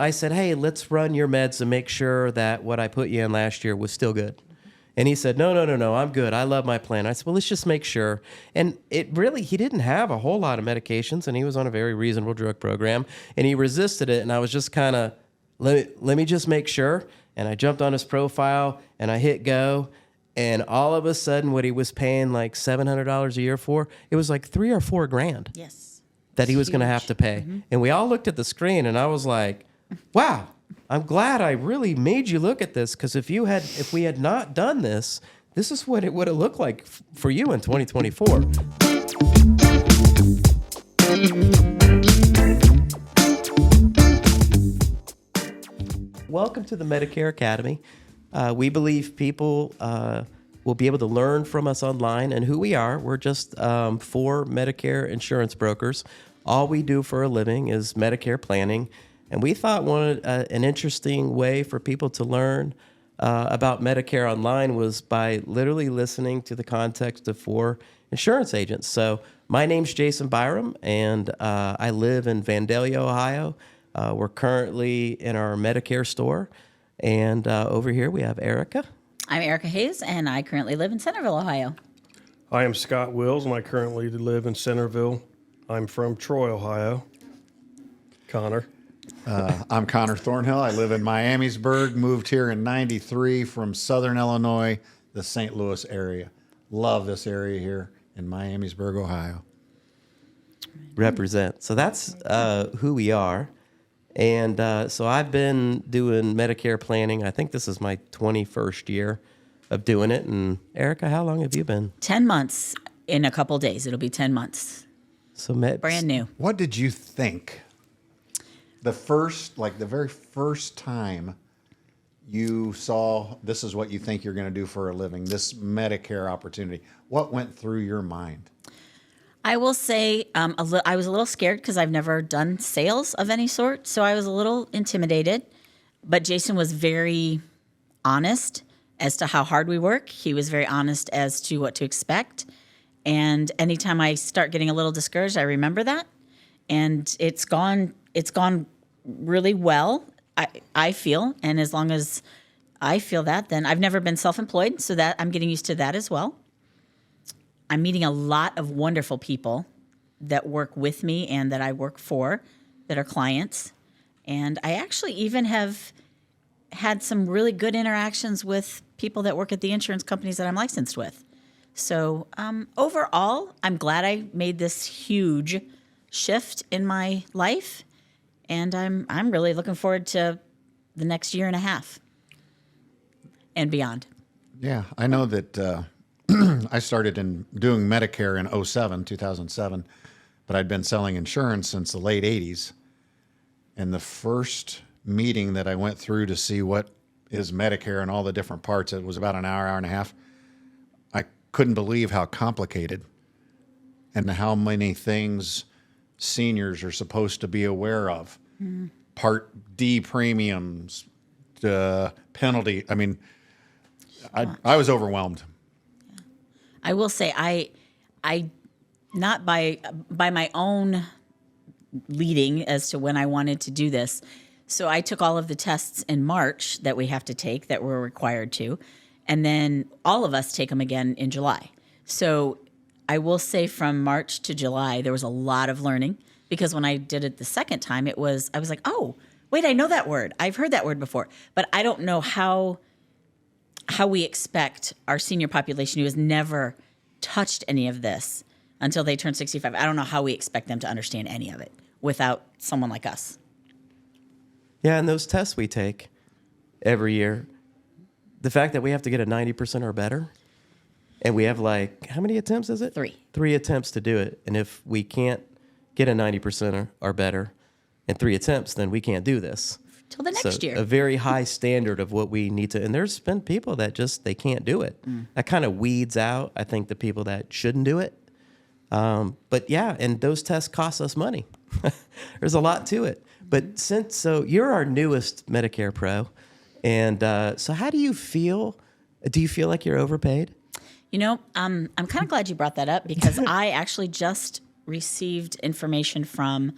I said, hey, let's run your meds and make sure that what I put you in last year was still good. And he said, no, I'm good. I love my plan. I said, well, let's just make sure. And he didn't have a whole lot of medications, and he was on a very reasonable drug program, and he resisted it. And I was just kind of, let me just make sure. And I jumped on his profile, and I hit go. And all of a sudden, what he was paying like $700 a year for, it was like $3 or $4 grand. Yes. That he was going to have to pay. Mm-hmm. And we all looked at the screen, and I was like, wow, I'm glad I really made you look at this, because if we had not done this, this is what it would have looked like for you in 2024. Welcome to the Medicare Academy. We believe people will be able to learn from us online and who we are. We're just 4 Medicare insurance brokers. All we do for a living is Medicare planning. And we thought an interesting way for people to learn about Medicare online was by literally listening to the context of 4 insurance agents. So my name's Jason Byram, and I live in Vandalia, Ohio. We're currently in our Medicare store. And over here we have Erica. I'm Erica Hayes, and I currently live in Centerville, Ohio. I am Scott Wills, and I currently live in Centerville. I'm from Troy, Ohio. Connor. I'm Connor Thornhill. I live in Miamisburg, moved here in '93 from Southern Illinois, the St. Louis area. Love this area here in Miamisburg, Ohio. Represent. So that's who we are. And so I've been doing Medicare planning. I think this is my 21st year of doing it. And Erica, how long have you been? 10 months in a couple days. It'll be 10 months. So brand new. What did you think the very first time you saw this is what you think you're going to do for a living, this Medicare opportunity? What went through your mind? I will say I was a little scared because I've never done sales of any sort, so I was a little intimidated. But Jason was very honest as to how hard we work. He was very honest as to what to expect. And anytime I start getting a little discouraged, I remember that. And it's gone really well, I feel. And as long as I feel that, then I've never been self-employed, so that I'm getting used to that as well. I'm meeting a lot of wonderful people that work with me and that I work for that are clients. And I actually even have had some really good interactions with people that work at the insurance companies that I'm licensed with. So overall, I'm glad I made this huge shift in my life. And I'm really looking forward to the next year and a half and beyond. Yeah, I know that I started in doing Medicare in 2007, but I'd been selling insurance since the late 80s. And the first meeting that I went through to see what is Medicare and all the different parts, it was about an hour and a half. I couldn't believe how complicated and how many things seniors are supposed to be aware of. Mm-hmm. Part D premiums, penalty. I mean, I was overwhelmed. I will say I not by my own leading as to when I wanted to do this. So I took all of the tests in March that we have to take, that we're required to, and then all of us take them again in July. So I will say from March to July, there was a lot of learning, because when I did it the second time, I was like, oh, wait, I know that word. I've heard that word before, but I don't know how we expect our senior population who has never touched any of this until they turn 65. I don't know how we expect them to understand any of it without someone like us. Yeah, and those tests we take every year, the fact that we have to get a 90% or better, and we have how many attempts is it? 3. 3 attempts to do it. And if we can't get a 90% or better in 3 attempts, then we can't do this. Till the next year. A very high standard of what we need to, and there's been people that they can't do it. That kind of weeds out, I think, the people that shouldn't do it. But yeah, and those tests cost us money. There's a lot to it. But so you're our newest Medicare Pro, and so how do you feel? Do you feel like you're overpaid? I'm kind of glad you brought that up, because I actually just received information from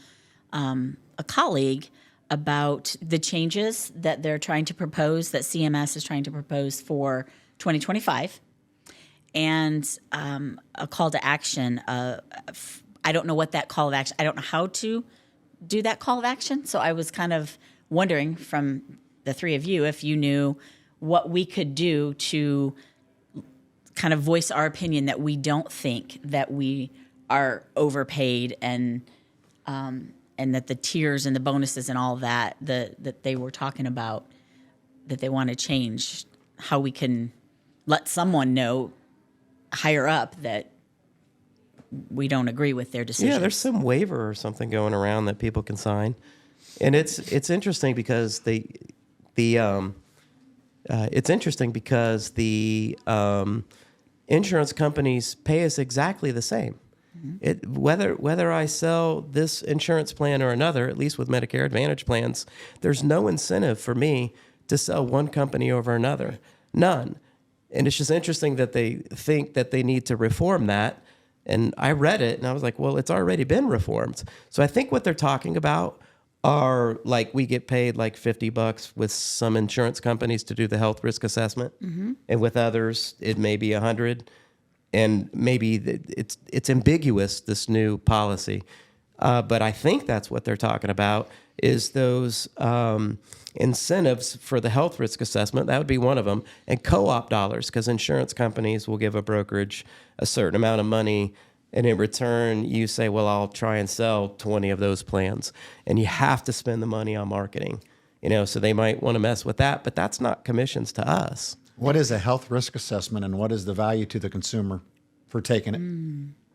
a colleague about the changes that they're trying to propose, that CMS is trying to propose for 2025, and a call to action. I don't know what that call of action. I don't know how to do that call of action. So I was kind of wondering from the three of you if you knew what we could do to kind of voice our opinion that we don't think that we are overpaid, and that the tiers and the bonuses and all that that they were talking about, that they want to change, how we can let someone know higher up that we don't agree with their decisions. Yeah, there's some waiver or something going around that people can sign, and it's interesting because the insurance companies pay us exactly the same. Whether I sell this insurance plan or another, at least with Medicare Advantage plans, there's no incentive for me to sell one company over another. None. And it's just interesting that they think that they need to reform that. And I read it and I was like, well, it's already been reformed. So I think what they're talking about are like we get paid like $50 with some insurance companies to do the health risk assessment. And with others, it may be $100. And maybe it's ambiguous, this new policy. But I think that's what they're talking about is those incentives for the health risk assessment. That would be one of them. And co-op dollars, because insurance companies will give a brokerage a certain amount of money. And in return, you say, well, I'll try and sell 20 of those plans. And you have to spend the money on marketing. So they might want to mess with that. But that's not commissions to us. What is a health risk assessment, and what is the value to the consumer for taking it?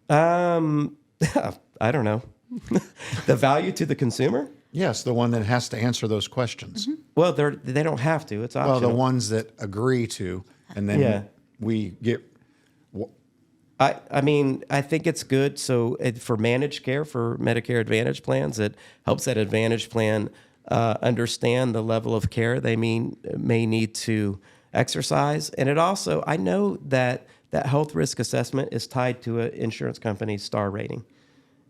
I don't know. The value to the consumer? Yes, the one that has to answer those questions. Well, they don't have to. It's optional. Well, the ones that agree to, and then we get. I mean, I think it's good. So for managed care, for Medicare Advantage plans, it helps that Advantage plan understand the level of care they may need to exercise. And it also, I know that health risk assessment is tied to an insurance company's star rating.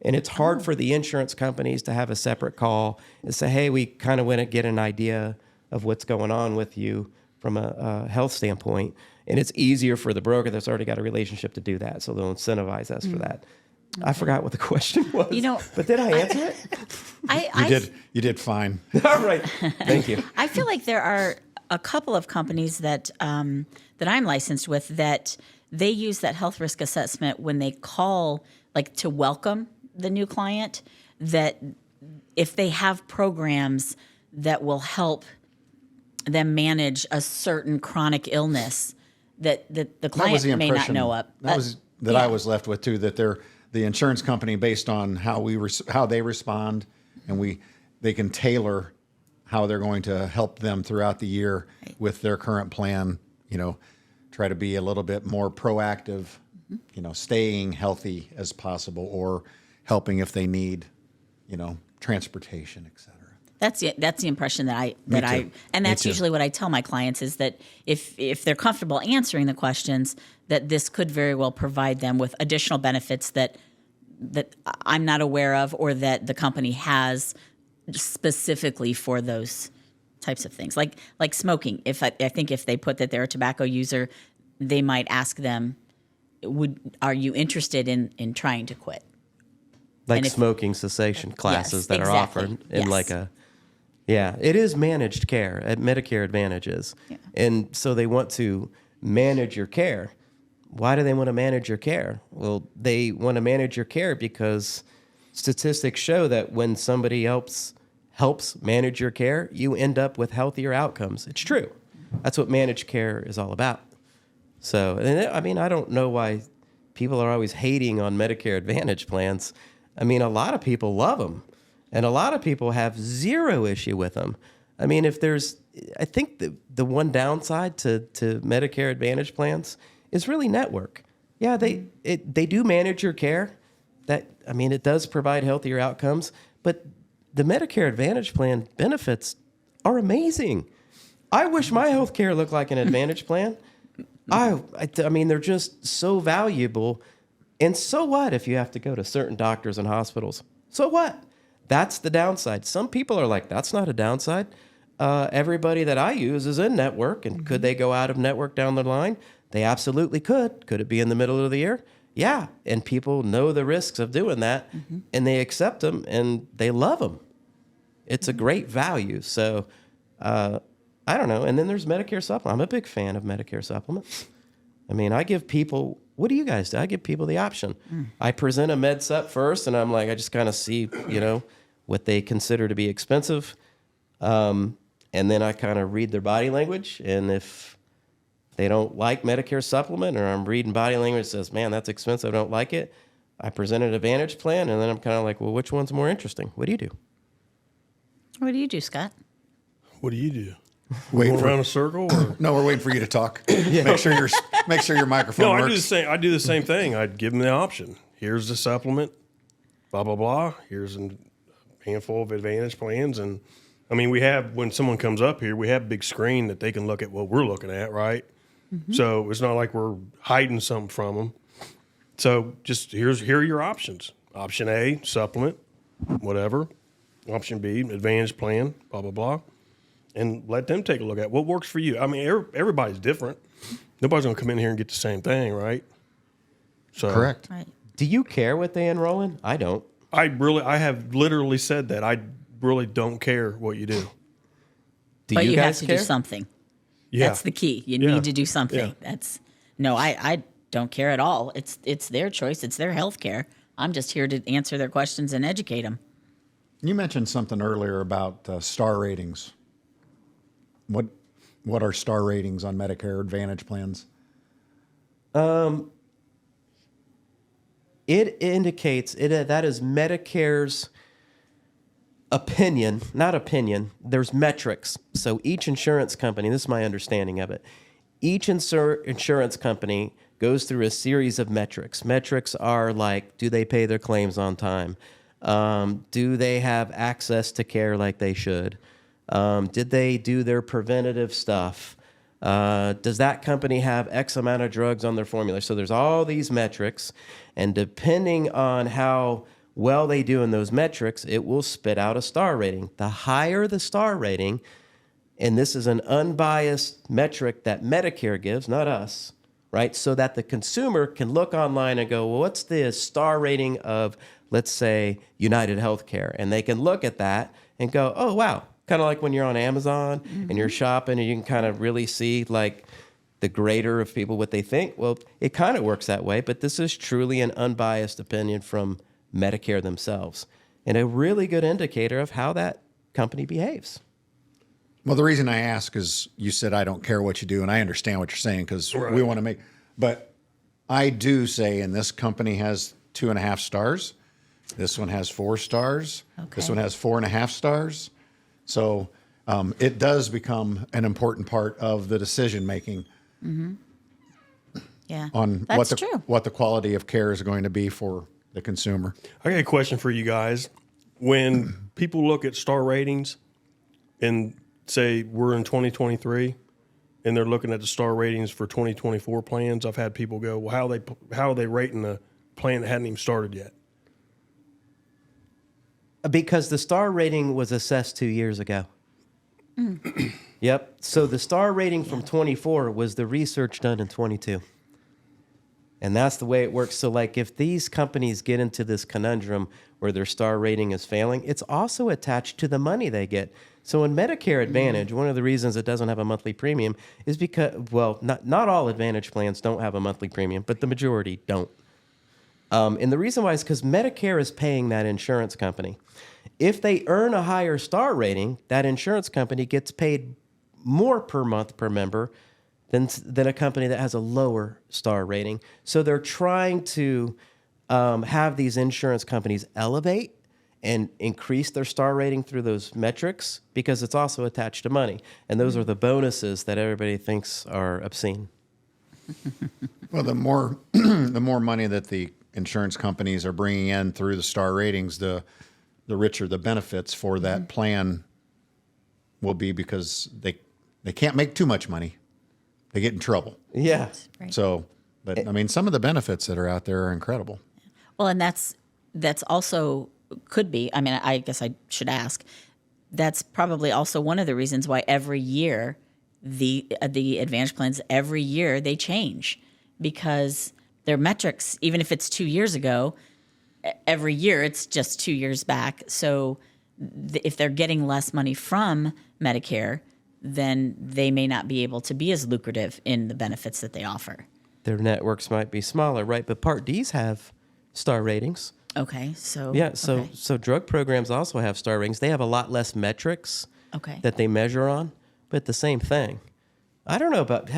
And it's hard for the insurance companies to have a separate call and say, hey, we kind of want to get an idea of what's going on with you from a health standpoint. And it's easier for the broker that's already got a relationship to do that. So they'll incentivize us for that. I forgot what the question was, but did I answer it? You did fine. All right. Thank you. I feel like there are a couple of companies that that I'm licensed with that they use that health risk assessment when they call, like to welcome the new client, that if they have programs that will help them manage a certain chronic illness that the client may not know of. I was left with too, that they're the insurance company, based on how they respond, and they can tailor how they're going to help them throughout the year with their current plan, try to be a little bit more proactive, staying healthy as possible, or helping if they need, transportation, et cetera. That's the impression that that's usually what I tell my clients, is that if they're comfortable answering the questions, that this could very well provide them with additional benefits that I'm not aware of, or that the company has specifically for those types of things, like smoking. I think if they put that they're a tobacco user, they might ask them, are you interested in trying to quit? Like smoking cessation classes that are offered in it is managed care at Medicare Advantage. Yeah. And so they want to manage your care. Why do they want to manage your care? Well, they want to manage your care because statistics show that when somebody helps manage your care, you end up with healthier outcomes. It's true. That's what managed care is all about. So, I don't know why people are always hating on Medicare Advantage plans. A lot of people love them, and a lot of people have zero issue with them. I think the one downside to Medicare Advantage plans is really network. Yeah, they do manage your care. It does provide healthier outcomes, but the Medicare Advantage plan benefits are amazing. I wish my health care looked like an Advantage plan. They're just so valuable. And so what if you have to go to certain doctors and hospitals? So what? That's the downside. Some people are like, that's not a downside. Everybody that I use is in network, and could they go out of network down the line? They absolutely could. Could it be in the middle of the year? Yeah, and people know the risks of doing that, and they accept them, and they love them. It's a great value. So I don't know. And then there's Medicare Supplement. I'm a big fan of Medicare Supplements. I mean, I give people, what do you guys do? I give people the option. I present a med sup first, and I'm like, I just kind of see, what they consider to be expensive. And then I kind of read their body language. And if they don't like Medicare Supplement, or I'm reading body language that says, man, that's expensive, I don't like it, I present an Advantage plan. And then I'm kind of like, well, which one's more interesting? What do you do? What do you do, Scott? What do you do? Wait Go for- around a circle? Or? No, we're waiting for you to talk. Make sure your microphone No, works. I do the same thing. I'd give them the option. Here's the supplement, blah, blah, blah. Here's a handful of Advantage plans. And I mean, when someone comes up here, we have a big screen that they can look at what we're looking at, right? So it's not like we're hiding something from them. So just here are your options. Option A, supplement, whatever. Option B, Advantage plan, blah, blah, blah. And let them take a look at what works for you. I mean, everybody's different. Nobody's going to come in here and get the same thing, right? So Correct. Right. Do you care what they enroll in? I don't. I have literally said that. I really don't care what you do. But you have guys to care? do something. Yeah. That's the key. You Yeah. need to do something. Yeah. I don't care at all. It's their choice. It's their health care. I'm just here to answer their questions and educate them. You mentioned something earlier about star ratings. What are star ratings on Medicare Advantage plans? It indicates that is Medicare's opinion, not opinion. There's metrics. So each insurance company, this is my understanding of it, each insurance company goes through a series of metrics. Metrics are like, do they pay their claims on time? Do they have access to care like they should? Did they do their preventative stuff? Does that company have X amount of drugs on their formula? So there's all these metrics, and depending on how well they do in those metrics, it will spit out a star rating. The higher the star rating, and this is an unbiased metric that Medicare gives, not us, right? So that the consumer can look online and go, well, what's the star rating of, let's say, United Healthcare? And they can look at that and go, oh, wow. Kind of like when you're on Amazon and you're shopping and you can kind of really see like the grader of people, what they think. Well, it kind of works that way, but this is truly an unbiased opinion from Medicare themselves and a really good indicator of how that company behaves. Well, the reason I ask is you said I don't care what you do, and I understand what you're saying because we want to make. But I do say, and this company has 2.5 stars. This one has 4 stars. This Okay. one has 4.5 stars. So it does become an important part of the decision making Yeah, on that's true. what the quality of care is going to be for the consumer. I got a question for you guys. When people look at star ratings and say we're in 2023 and they're looking at the star ratings for 2024 plans, I've had people go, well, how are they rating a plan that hadn't even started yet? Because the star rating was assessed 2 years ago. Yep. So the star rating from 24 was the research done in 22. And that's the way it works. So like if these companies get into this conundrum where their star rating is failing, it's also attached to the money they get. So in Medicare Advantage, one of the reasons it doesn't have a monthly premium is because, well, not all Advantage plans don't have a monthly premium, but the majority don't. And the reason why is because Medicare is paying that insurance company. If they earn a higher star rating, that insurance company gets paid more per month per member than a company that has a lower star rating. So they're trying to have these insurance companies elevate and increase their star rating through those metrics because it's also attached to money. And those are the bonuses that everybody thinks are obscene. Well, the more the more money that the insurance companies are bringing in through the star ratings, the richer the benefits for that plan will be because they can't make too much money. They get in trouble. Yeah. Right. So, but I mean, some of the benefits that are out there are incredible. Well, and that's also could be. I mean, I guess I should ask. That's probably also one of the reasons why every year the Advantage plans every year they change, because their metrics, even if it's 2 years ago, every year it's just 2 years back. So if they're getting less money from Medicare, then they may not be able to be as lucrative in the benefits that they offer. Their networks might be smaller, right? But Part Ds have star ratings. Okay, so Yeah, so okay. so drug programs also have star ratings. They have a lot less metrics Okay. that they measure on, but the same thing. I don't know about.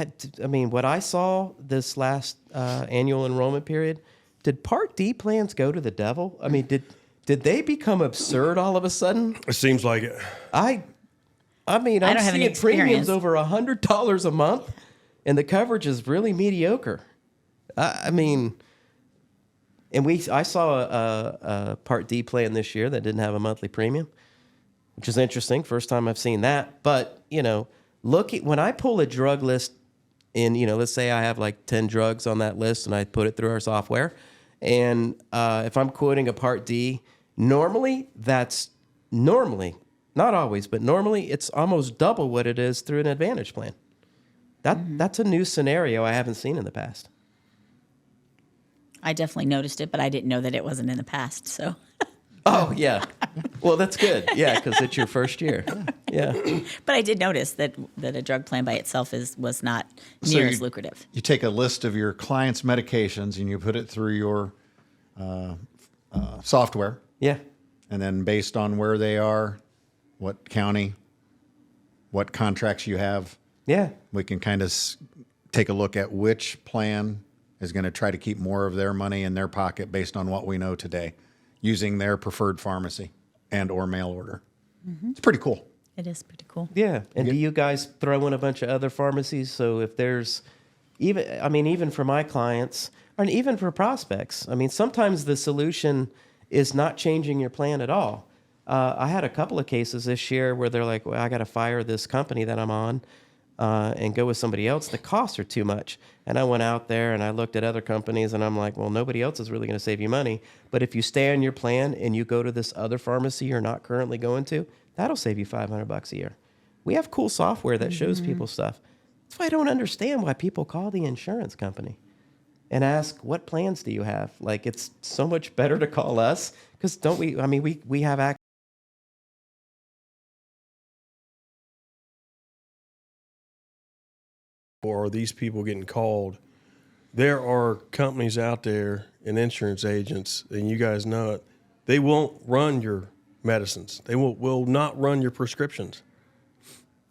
I mean, what I saw this last annual enrollment period, did Part D plans go to the devil? I mean, did they become absurd all of a sudden? It seems like it. I mean, I'm don't have any seeing premiums experience. over $100 a month, and the coverage is really mediocre. I mean, and I saw a Part D plan this year that didn't have a monthly premium, which is interesting. First time I've seen that. But when I pull a drug list in, let's say I have like 10 drugs on that list, and I put it through our software, and if I'm quoting a Part D, normally, not always, but normally it's almost double what it is through an Advantage plan. That's a new scenario I haven't seen in the past. I definitely noticed it, but I didn't know that it wasn't in the past. So, Oh, yeah. Well, that's good. Yeah, because it's your first year. Yeah. but I did notice that a drug plan by itself was not So near you- as lucrative. You take a list of your clients' medications and you put it through your software, Yeah. and then based on where they are, what county, what contracts you have, Yeah. we can kind of take a look at which plan is going to try to keep more of their money in their pocket based on what we know today, using their preferred pharmacy and or mail order. It's pretty cool. It is pretty cool. Yeah. And do you guys throw in a bunch of other pharmacies? So if there's even for my clients, and even for prospects, I mean, sometimes the solution is not changing your plan at all. I had a couple of cases this year where they're like, well, I got to fire this company that I'm on and go with somebody else. The costs are too much. And I went out there and I looked at other companies and I'm like, well, nobody else is really going to save you money. But if you stay on your plan and you go to this other pharmacy you're not currently going to, that'll save you $500 a year. We have cool software that shows people stuff. That's why I don't understand why people call the insurance company and ask, what plans do you have? Like, it's so much better to call us, because don't we? I mean, we have access. Or are these people getting called? There are companies out there and insurance agents, and you guys know it, they won't run your medicines. They will not run your prescriptions.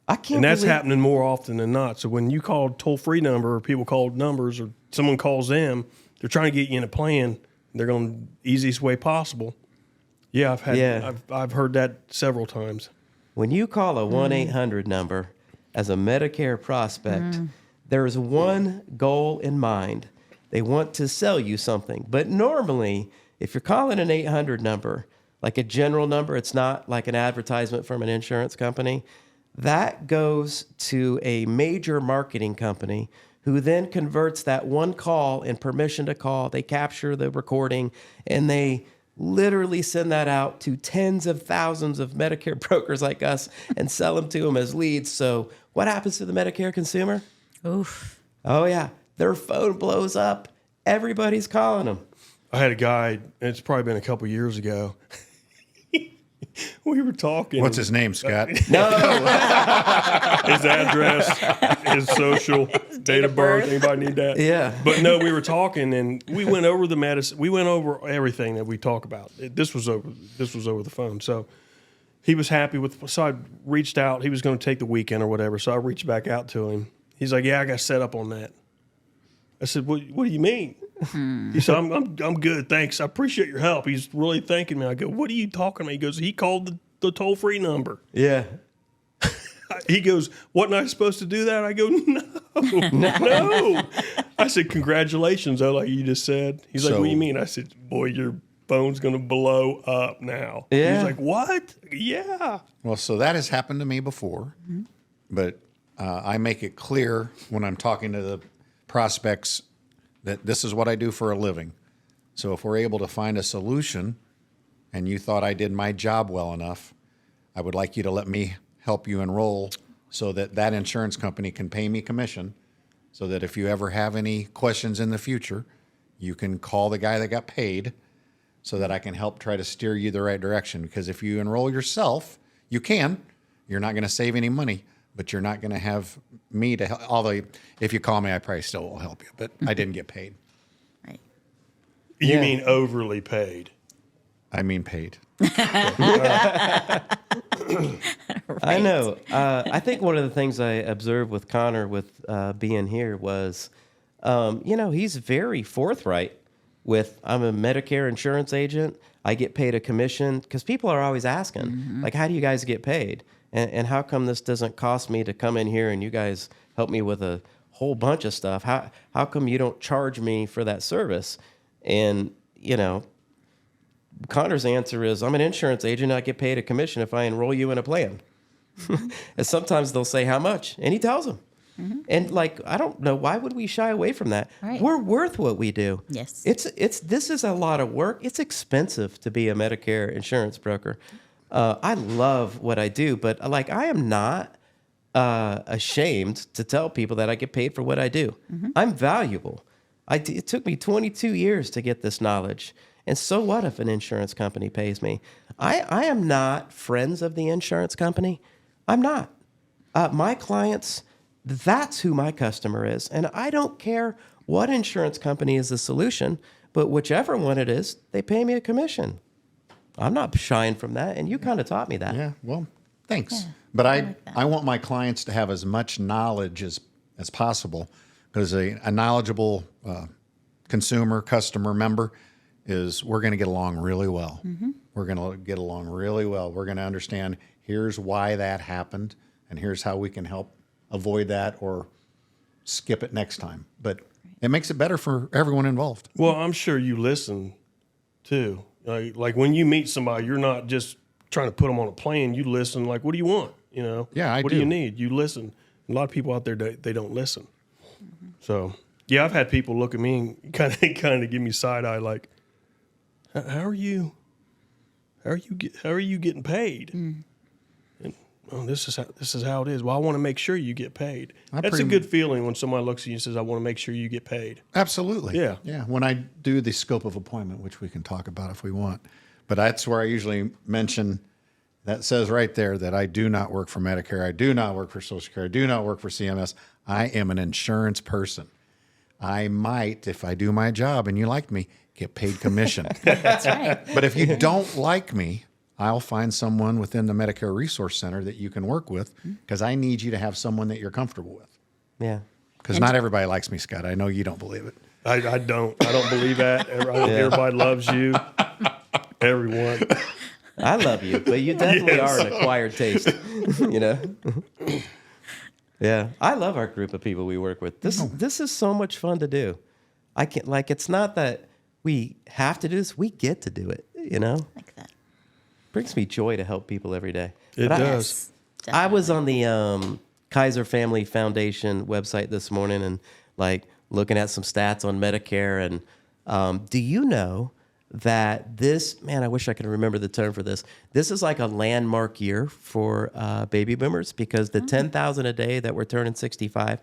I can't. And that's believe, happening more often than not. So when you call a toll-free number, or people call numbers, or someone calls them, they're trying to get you in a plan. They're going the easiest way possible. Yeah, I've heard that several times. When you call a 1-800 number as a Medicare prospect, there is one goal in mind. They want to sell you something. But normally, if you're calling an 800 number, like a general number, it's not like an advertisement from an insurance company. That goes to a major marketing company who then converts that one call and permission to call. They capture the recording and they literally send that out to tens of thousands of Medicare brokers like us and sell them to them as leads. So what happens to the Medicare consumer? Oof. Oh, yeah. Their phone blows up. Everybody's calling them. I had a guy, it's probably been a couple years ago. We were talking. What's his name, Scott? No. His address, his social, date of birth. Anybody need that? Yeah. But no, we were talking and we went over the medicine. We went over everything that we talk about. This was over the phone. So he was happy with. So I reached out. He was going to take the weekend or whatever. So I reached back out to him. He's like, "Yeah, I got set up on that." I said, "What do you mean?" He said, I'm good, thanks. I appreciate your help." He's really thanking me. I go, "What are you talking about?" He goes, "He called the toll-free number." Yeah. He goes, "Wasn't I supposed to do that?" I go, No. I said, "Congratulations," though, like you just said. He's like, So- "What do you mean?" I said, "Boy, your phone's going to blow up now." Yeah. He's like, "What?" Yeah. Well, so that has happened to me before, but I make it clear when I'm talking to the prospects that this is what I do for a living. So if we're able to find a solution and you thought I did my job well enough, I would like you to let me help you enroll so that that insurance company can pay me commission, so that if you ever have any questions in the future, you can call the guy that got paid so that I can help try to steer you the right direction. Because if you enroll yourself, you can. You're not going to save any money, but you're not going to have me to help. Although if you call me, I probably still will help you, but I didn't get paid. Right. You Yeah. mean overly paid? I mean paid. I know. I think one of the things I observed with Connor with being here was, he's very forthright with, I'm a Medicare insurance agent. I get paid a commission, because people are always asking, like, how do you guys get paid? And how come this doesn't cost me to come in here and you guys help me with a whole bunch of stuff? How come you don't charge me for that service? And, Connor's answer is, I'm an insurance agent. I get paid a commission if I enroll you in a plan. And sometimes they'll say, how much? And he tells them. And I don't know, why would we shy away from that? Right. We're worth what we do. Yes. This is a lot of work. It's expensive to be a Medicare insurance broker. I love what I do, but I am not ashamed to tell people that I get paid for what I do. I'm valuable. It took me 22 years to get this knowledge. And so what if an insurance company pays me? I am not friends of the insurance company. I'm not. My clients, that's who my customer is. And I don't care what insurance company is the solution, but whichever one it is, they pay me a commission. I'm not shying from that. And you kind of taught me that. Yeah, well, thanks. But I want my clients to have as much knowledge as possible, because a knowledgeable customer member we're going to get along really well. We're going to get along really well. We're going to understand, here's why that happened, and here's how we can help avoid that or skip it next time. But it makes it better for everyone involved. Well, I'm sure you listen too. Like when you meet somebody, you're not just trying to put them on a plan. You listen. Like, what do you want? Yeah, I What do. do you need? You listen. A lot of people out there, they don't listen. So yeah, I've had people look at me and kind of give me side eye, like, how are you getting paid? And, this is how it is. Well, I want to make sure you get paid. That's a good feeling when somebody looks at you and says, I want to make sure you get paid. Absolutely. Yeah. Yeah. When I do the scope of appointment, which we can talk about if we want, but that's where I usually mention, that says right there that I do not work for Medicare. I do not work for Social Security. I do not work for CMS. I am an insurance person. I might, if I do my job and you like me, get paid commission. That's right. But if you don't like me, I'll find someone within the Medicare Resource Center that you can work with, because I need you to have someone that you're comfortable with. Yeah. Because not everybody likes me, Scott. I know you don't believe it. I don't believe that. Everybody loves you. Everyone. I love you, but you definitely Yes. are an acquired taste, Yeah. I love our group of people we work with. This is so much fun to do. I can't, it's not that we have to do this, we get to do it, Like that. Brings me joy to help people every day. It But does. Yes, I was on the Kaiser Family Foundation website this morning and looking at some stats on Medicare. And do you know that I wish I could remember the term for this. This is like a landmark year for baby boomers, because the 10,000 a day that we're turning 65,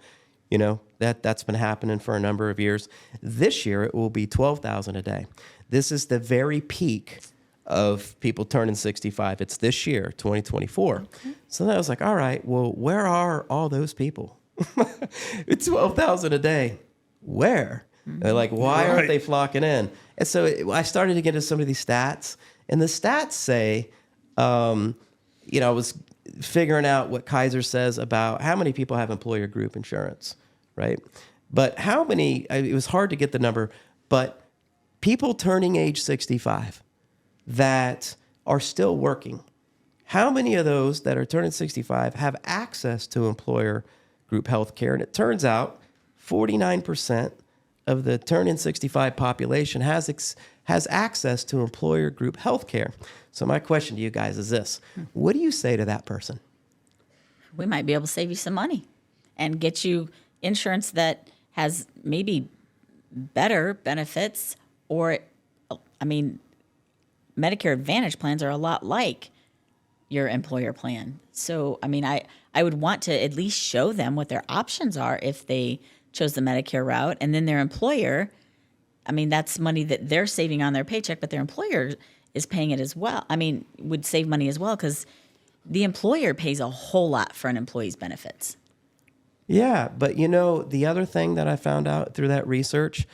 that's been happening for a number of years. This year, it will be 12,000 a day. This is the very peak of people turning 65. It's this year, 2024. So then I was like, all right, well, where are all those people? It's 12,000 a day. Where? They're like, why aren't they flocking in? And so I started to get into some of these stats, and the stats say, I was figuring out what Kaiser says about how many people have employer group insurance, right? But how many, it was hard to get the number, but people turning age 65 that are still working, how many of those that are turning 65 have access to employer group health care? And it turns out 49% of the turning 65 population has access to employer group health care. So my question to you guys is this: what do you say to that person? We might be able to save you some money and get you insurance that has maybe better benefits, or, Medicare Advantage plans are a lot like your employer plan. So, I mean, I would want to at least show them what their options are if they chose the Medicare route. And then their employer, I mean, that's money that they're saving on their paycheck, but their employer is paying it as well. I mean, would save money as well because the employer pays a whole lot for an employee's benefits. Yeah, but the other thing that I found out through that research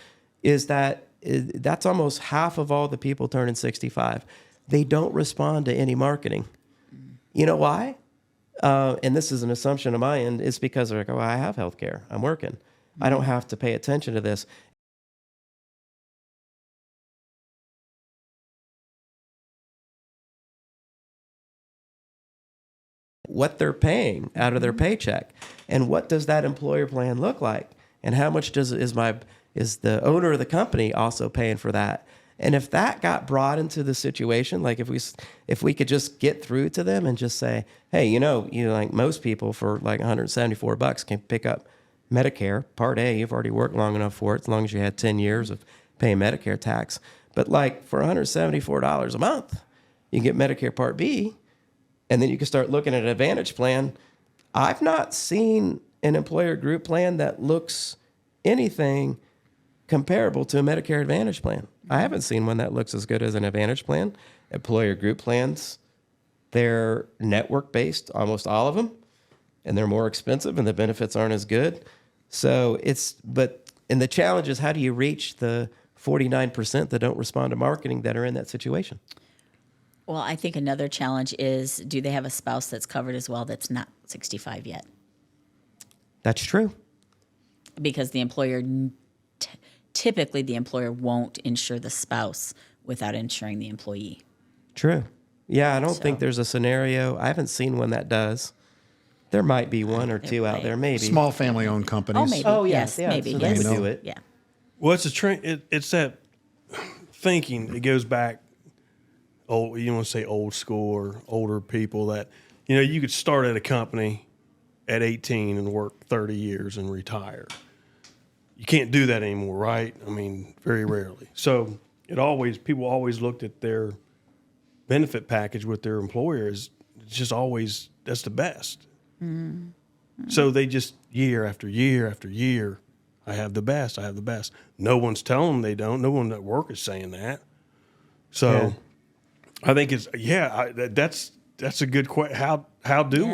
is that that's almost half of all the people turning 65. They don't respond to any marketing. You know why? And this is an assumption on my end. It's because they're like, oh, I have health care. I'm working. I don't have to pay attention to this. What they're paying out of their paycheck, and what does that employer plan look like, and how much is the owner of the company also paying for that? And if that got brought into the situation, like if we could just get through to them and just say, hey, like most people for like $174 can pick up Medicare Part A. You've already worked long enough for it, as long as you had 10 years of paying Medicare tax. But like for $174 a month, you can get Medicare Part B. And then you can start looking at an Advantage plan. I've not seen an employer group plan that looks anything comparable to a Medicare Advantage plan. I haven't seen one that looks as good as an Advantage plan. Employer group plans, they're network-based, almost all of them, and they're more expensive and the benefits aren't as good. And the challenge is, how do you reach the 49% that don't respond to marketing that are in that situation? Well, I think another challenge is, do they have a spouse that's covered as well that's not 65 yet? That's true. Because the employer, typically the employer won't insure the spouse without insuring the employee. True. Yeah, I don't think there's a scenario. I haven't seen one that does. There might be one or two out there, maybe. Small family-owned companies. Oh, maybe. Oh, yes, yeah, maybe. so Yes. they would do it. Yeah. Well, it's a trend. It's that thinking. It goes back. Oh, you want to say old school or older people that, you could start at a company at 18 and work 30 years and retire. You can't do that anymore, right? I mean, very rarely. So people always looked at their benefit package with their employer as it's just always, that's the best. Mm-hmm. So they just year after year after year, I have the best. I have the best. No one's telling them they don't. No one at work is saying that. So. Yeah. I think that's a good question. How do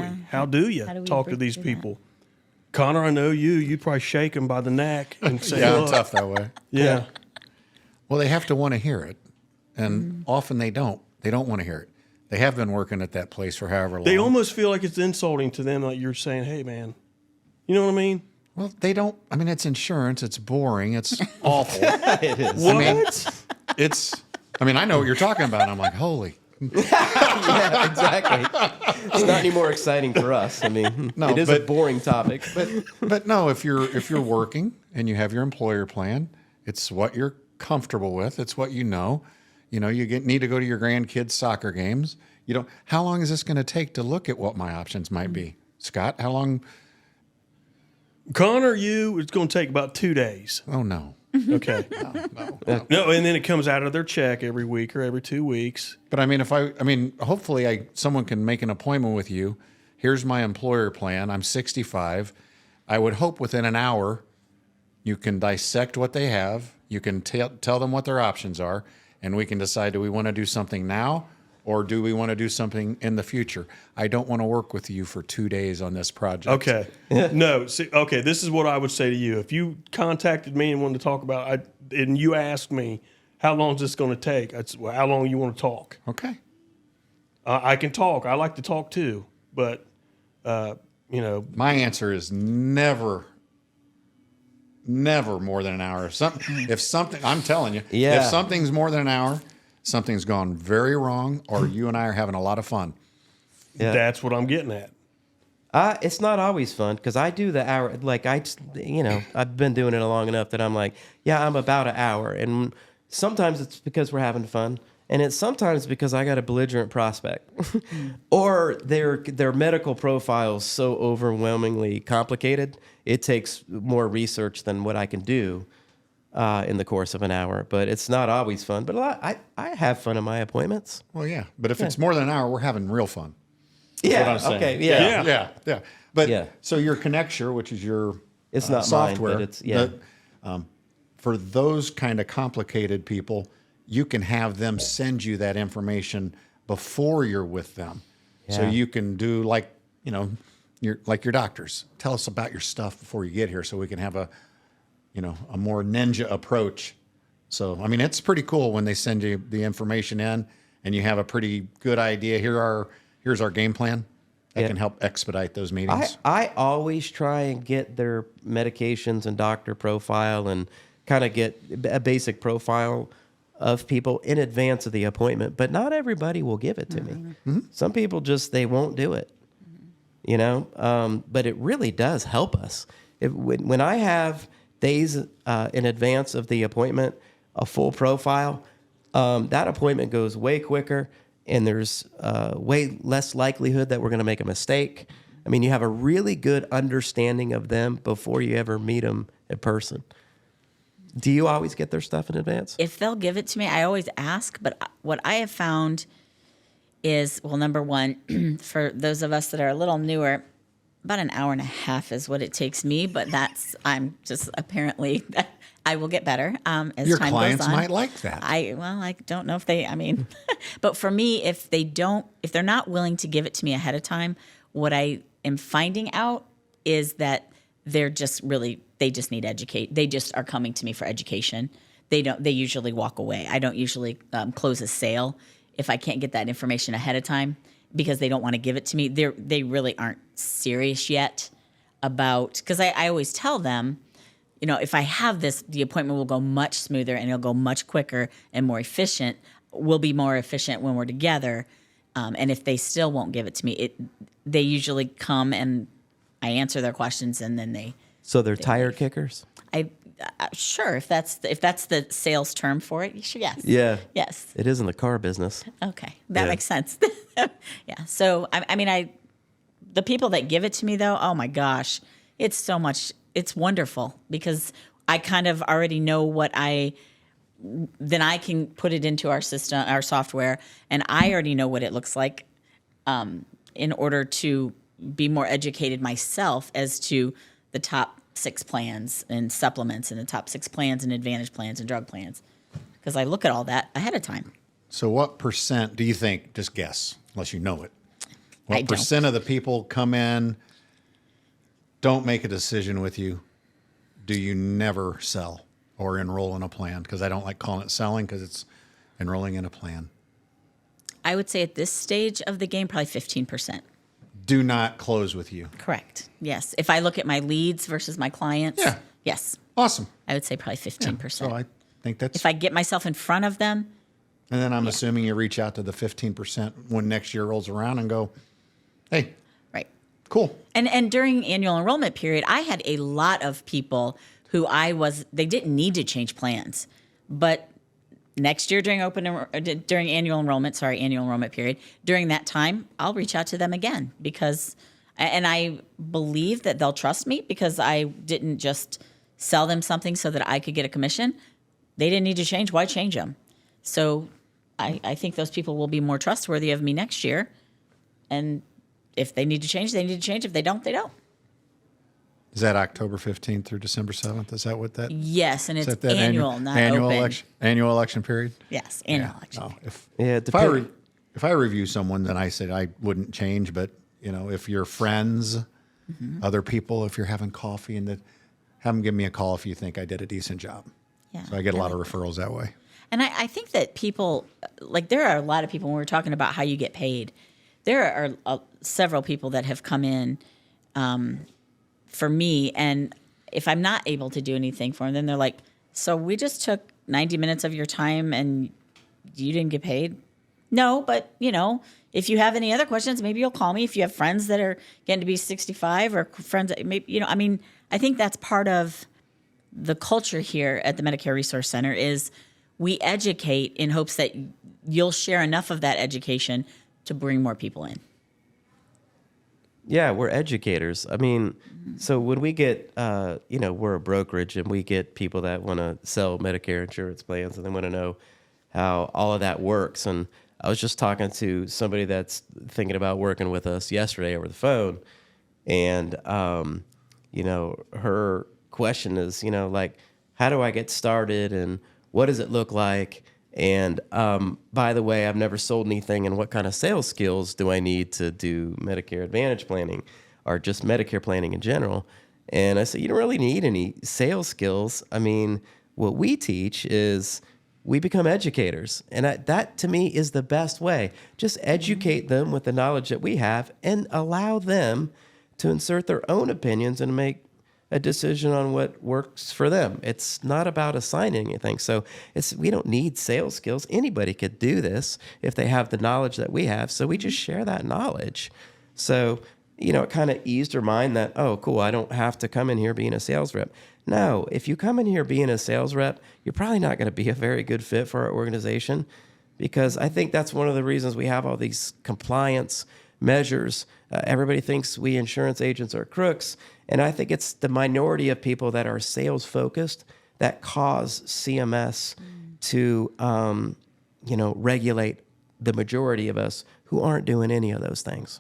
you talk to these people? That? Connor, I know you'd probably shake them by the neck and say, yeah, I'm tough that way. Yeah. Well, they have to want to hear it. And often they don't. They don't want to hear it. They have been working at that place for however long. They almost feel like it's insulting to them, like you're saying, hey, man, you know what I mean? Well, they don't. I mean, it's insurance. It's boring. It's awful. It is. What? I know what you're talking about. I'm like, holy. Yeah, exactly. It's not any more exciting for us. I mean, it is a boring topic. But no, if you're working and you have your employer plan, it's what you're comfortable with. It's what you know. You need to go to your grandkids' soccer games. How long is this going to take to look at what my options might be? Scott, how long? Connor, it's going to take about 2 days. Oh, no. Okay. No, and then it comes out of their check every week or every 2 weeks. But hopefully someone can make an appointment with you. Here's my employer plan. I'm 65. I would hope within an hour you can dissect what they have. You can tell them what their options are, and we can decide, do we want to do something now or do we want to do something in the future? I don't want to work with you for 2 days on this project. Okay. No. See, okay, this is what I would say to you. If you contacted me and wanted to talk about it, and you asked me, how long is this going to take? I'd say, well, how long you want to talk? Okay. I can talk. I like to talk too. But, my answer is never more than an hour. If something, I'm telling you, if something's more than an hour, something's gone very wrong, or you and I are having a lot of fun. Yeah. That's what I'm getting at. It's not always fun because I do the hour. Like I've been doing it long enough that I'm like, yeah, I'm about an hour. And sometimes it's because we're having fun. And it's sometimes because I got a belligerent prospect or their medical profile is so overwhelmingly complicated. It takes more research than what I can do. in the course of an hour. But it's not always fun. But I have fun in my appointments. Well, yeah. But if it's more than an hour, we're having real fun. Yeah. what I'm saying. Okay. Yeah. Yeah. But Yeah. so your Connecture, which is your It's not software, mine, but it's yeah. for those kind of complicated people, you can have them send you that information before you're with them. So Yeah. you can do like, your doctors. Tell us about your stuff before you get here so we can have a more ninja approach. So, I mean, it's pretty cool when they send you the information in and you have a pretty good idea. Here's our game plan. That Yeah. can help expedite those meetings. I always try and get their medications and doctor profile and kind of get a basic profile of people in advance of the appointment, but not everybody will give it to me. Mm-hmm. Some people they won't do it, but it really does help us. When I have days in advance of the appointment, a full profile, that appointment goes way quicker and there's way less likelihood that we're going to make a mistake. I mean, you have a really good understanding of them before you ever meet them in person. Do you always get their stuff in advance? If they'll give it to me, I always ask. But what I have found is, well, number one, for those of us that are a little newer, about an hour and a half is what it takes me. But I'm just apparently, I will get better as Your time clients goes on. might like that. I don't know if they, but for me, if they're not willing to give it to me ahead of time, what I am finding out is that they just need educate. They just are coming to me for education. They usually walk away. I don't usually close a sale if I can't get that information ahead of time because they don't want to give it to me. They really aren't serious yet about, because I always tell them, if I have this, the appointment will go much smoother and it'll go much quicker and more efficient. We'll be more efficient when we're together. And if they still won't give it to me, they usually come and I answer their questions and then So they're tire kickers? sure, if that's the sales term for it, sure, yes. Yeah. Yes. It is in the car business. Okay. That Yeah. makes sense. Yeah. So, the people that give it to me though, oh my gosh, it's wonderful because I kind of already know then I can put it into our system, our software, and I already know what it looks like in order to be more educated myself as to the top 6 plans and supplements and the top 6 plans and advantage plans and drug plans because I look at all that ahead of time. So what % do you think, just guess, unless you know it, I what don't. % of the people come in, don't make a decision with you, do you never sell or enroll in a plan? Because I don't like calling it selling because it's enrolling in a plan. I would say at this stage of the game, probably 15%. Do not close with you. Correct. Yes. If I look at my leads versus my clients, Yeah. yes, Awesome. I would say probably 15%. So I think that's, If I get myself in front of them, and then I'm assuming you reach out to the 15% when next year rolls around and go, hey, right. cool. And during annual enrollment period, I had a lot of people who they didn't need to change plans, but next year during annual enrollment period, during that time, I'll reach out to them again and I believe that they'll trust me because I didn't just sell them something so that I could get a commission. They didn't need to change. Why change them? So I think those people will be more trustworthy of me next year. And if they need to change, they need to change. If they don't, they don't. Is that October 15th through December 7th? Is that what that? Yes, and Is it's that annual, not annual open. Annual election period? Yes, annual Yeah. election. No, if I review someone, then I said I wouldn't change. But if you're friends, other people, if you're having coffee, and have them give me a call if you think I did a decent job. Yeah. So I get a lot of referrals that way. And I think that people, there are a lot of people when we're talking about how you get paid. There are several people that have come in for me, and if I'm not able to do anything for them, then they're like, so we just took 90 minutes of your time and you didn't get paid? No, but, if you have any other questions, maybe you'll call me. If you have friends that are getting to be 65 or friends that maybe, I think that's part of the culture here at the Medicare Resource Center is we educate in hopes that you'll share enough of that education to bring more people in. Yeah, we're educators. I mean, so when we get, we're a brokerage and we get people that want to sell Medicare insurance plans and they want to know how all of that works. And I was just talking to somebody that's thinking about working with us yesterday over the phone. And, her question is, like, how do I get started and what does it look like? And by the way, I've never sold anything, and what kind of sales skills do I need to do Medicare Advantage planning or just Medicare planning in general? And I said, you don't really need any sales skills. I mean, what we teach is we become educators. And that to me is the best way. Just educate them with the knowledge that we have and allow them to insert their own opinions and make a decision on what works for them. It's not about assigning anything. So we don't need sales skills. Anybody could do this if they have the knowledge that we have. So we just share that knowledge. So, it kind of eased her mind that, oh, cool, I don't have to come in here being a sales rep. No, if you come in here being a sales rep, you're probably not going to be a very good fit for our organization, because I think that's one of the reasons we have all these compliance measures. Everybody thinks we insurance agents are crooks. And I think it's the minority of people that are sales focused that cause CMS to, regulate the majority of us who aren't doing any of those things.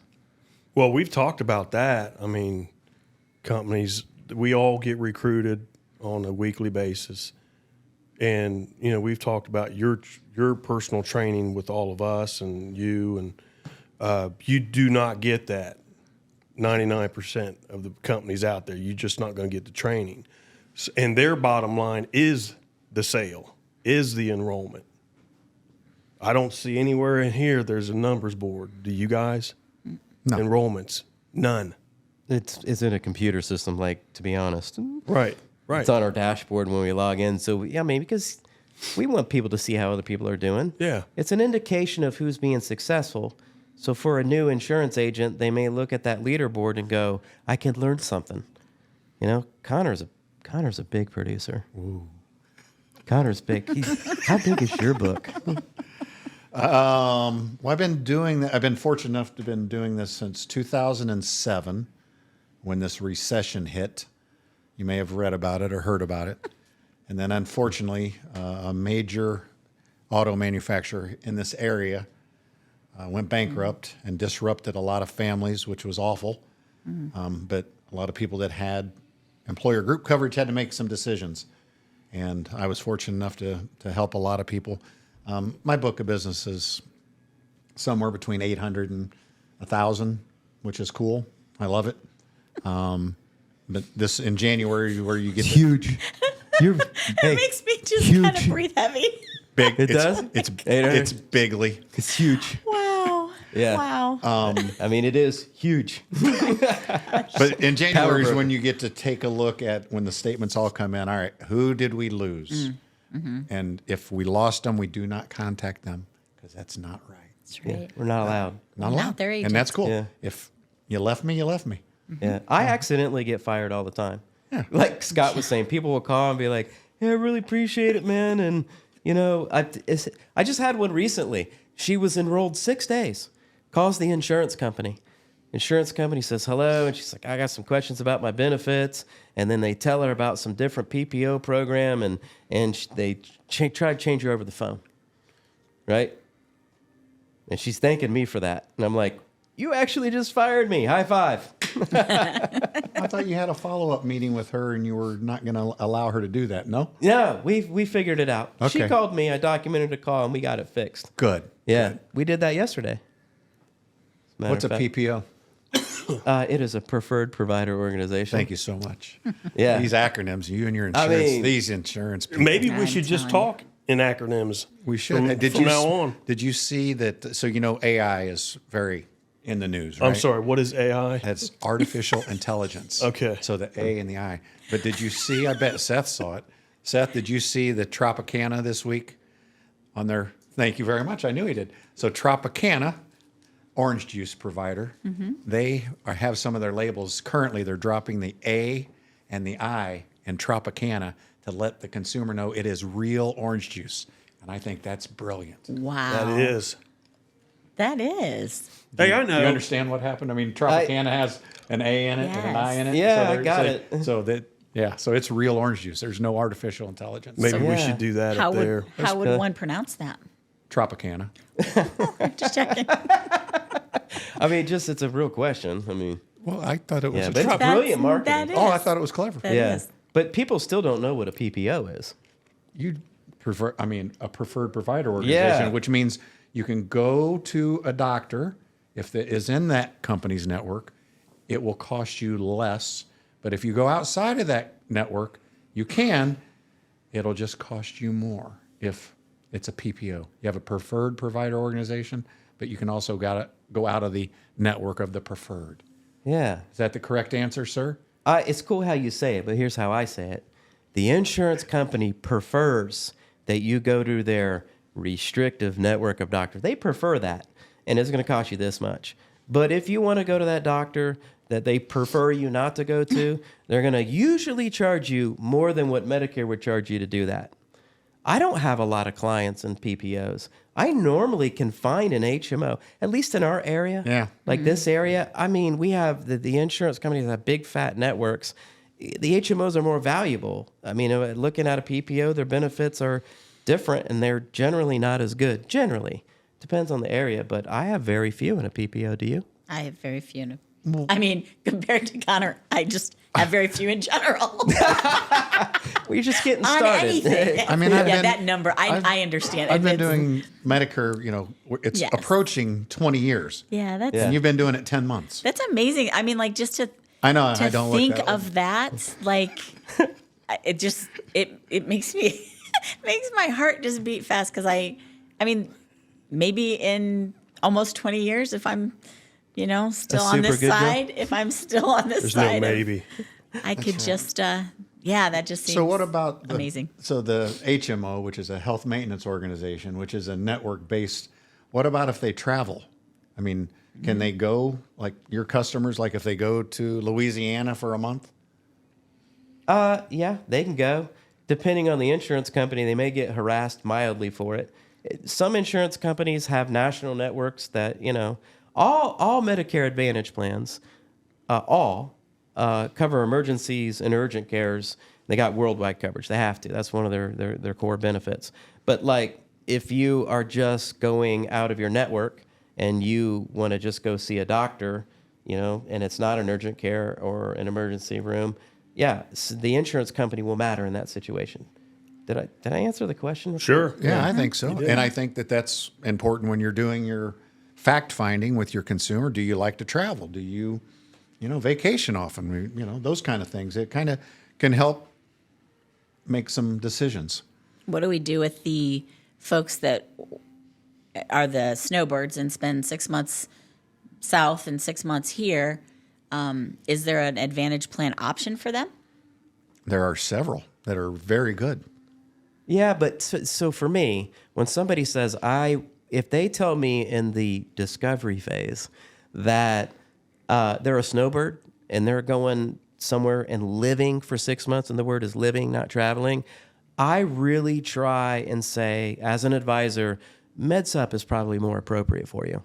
Well, we've talked about that. I mean, companies, we all get recruited on a weekly basis. And, we've talked about your personal training with all of us and you, and you do not get that. 99% of the companies out there, you're just not going to get the training. And their bottom line is the sale, is the enrollment. I don't see anywhere in here there's a numbers board. Do you guys? No. Enrollments, none. It's in a computer system, like, to be honest. Right. It's on our dashboard when we log in. So, because we want people to see how other people are doing. Yeah. It's an indication of who's being successful. So for a new insurance agent, they may look at that leaderboard and go, I could learn something. Connor's a big producer. Ooh. Connor's big. How big is your book? Well, I've been doing that. I've been fortunate enough to have been doing this since 2007 when this recession hit. You may have read about it or heard about it. And then unfortunately, a major auto manufacturer in this area went bankrupt and disrupted a lot of families, which was awful. But a lot of people that had employer group coverage had to make some decisions. And I was fortunate enough to help a lot of people. My book of business is somewhere between 800 and 1,000, which is cool. I love it. But this in January where you get huge. It makes me just kind of breathe heavy. Big. It does? It's bigly. It's huge. Wow. Yeah. Wow. It is huge. But in January is when you get to take a look at when the statements all come in. All right, who did we lose? And if we lost them, we do not contact them because that's not right. That's right. Yeah, we're not allowed. Not allowed. They're agents. And that's cool. Yeah. If you left me, you left me. Yeah, I accidentally get fired all the time. Yeah. Like Scott was saying, people will call and be like, "Yeah, I really appreciate it, man." And I just had one recently. She was enrolled 6 days. Calls the insurance company. Insurance company says hello, and she's like, "I got some questions about my benefits." And then they tell her about some different PPO program, and they try to change her over the phone, right? And she's thanking me for that, and I'm like, "You actually just fired me. High five." I thought you had a follow-up meeting with her and you were not going to allow her to do that, no? Yeah, we figured it out. Okay. She called me, I documented a call, and we got it fixed. Good. Yeah, Good. we did that yesterday. What's a PPO? It is a preferred provider organization. Thank you so much. Yeah. These acronyms, you and your insurance, these insurance people. Maybe we should just talk in acronyms. We should. From now on. Did you see that? So, AI is very in the news, right? I'm sorry, what is AI? That's artificial intelligence. Okay. So the A and the I. But did you see, I bet Seth saw it. Seth, did you see the Tropicana this week on their, thank you very much. I knew he did. So Tropicana, orange juice provider, they have some of their labels. Currently, they're dropping the A and the I in Tropicana to let the consumer know it is real orange juice. And I think that's brilliant. Wow. That is. That is. Hey, I Do know. you understand what happened? I mean, Tropicana has an A in it and an I in it. Yeah, so I got it. So that, yeah, so it's real orange juice. There's no artificial intelligence. Maybe we Yeah. should do that How up there. would good. one pronounce that? Tropicana. Just checking. I mean, just it's a real question. I mean, Well, I thought it was yeah, a but it's trop- brilliant marketing. That is. Oh, I thought it was clever. That Yeah, is. but people still don't know what a PPO is. You prefer, I mean, a preferred provider organization, Yeah. which means you can go to a doctor if it is in that company's network. It will cost you less, but if you go outside of that network, you can. It'll just cost you more if it's a PPO. You have a preferred provider organization, but you can also go out of the network of the preferred. Yeah. Is that the correct answer, sir? It's cool how you say it, but here's how I say it. The insurance company prefers that you go to their restrictive network of doctors. They prefer that, and it's going to cost you this much. But if you want to go to that doctor that they prefer you not to go to, they're going to usually charge you more than what Medicare would charge you to do that. I don't have a lot of clients in PPOs. I normally can find an HMO, at least in our area. Yeah. Like this area, I mean, we have the insurance companies that have big fat networks. The HMOs are more valuable. I mean, looking at a PPO, their benefits are different and they're generally not as good. Generally. Depends on the area, but I have very few in a PPO. Do you? I have very few. I mean, compared to Connor, I just have very few in general. Well, you're just getting On started. anything. I mean, I've been- that number, I understand. I've been It's- doing Medicare, it's Yes. approaching 20 years. Yeah, that's And you've been doing it 10 months. that's amazing. I mean, like just to I know, to I don't look think that of that, like it just it makes me makes my heart just beat fast because I mean, maybe in almost 20 years, if I'm still on super this good deal. side, if I'm still on this There's side, no maybe. I could just that just seems So what about amazing. So the HMO, which is a health maintenance organization, which is a network based, what about if they travel? I mean, can they go, like your customers, like if they go to Louisiana for a month? Yeah, they can go. Depending on the insurance company, they may get harassed mildly for it. Some insurance companies have national networks that, all Medicare Advantage plans, cover emergencies and urgent cares. They got worldwide coverage. They have to. That's one of their core benefits. But like if you are just going out of your network and you want to just go see a doctor, and it's not an urgent care or an emergency room, yeah, the insurance company will matter in that situation. Did I answer the question? Sure. Yeah, I think so. And I think that that's important when you're doing your fact finding with your consumer. Do you like to travel? Do you, vacation often? Those kind of things. It kind of can help make some decisions. What do we do with the folks that are the Snowbirds and spend 6 months south and 6 months here? Is there an Advantage plan option for them? There are several that are very good. Yeah, but so for me, when somebody says if they tell me in the discovery phase that they're a snowbird and they're going somewhere and living for 6 months, and the word is living, not traveling, I really try and say, as an advisor, MedSup is probably more appropriate for you,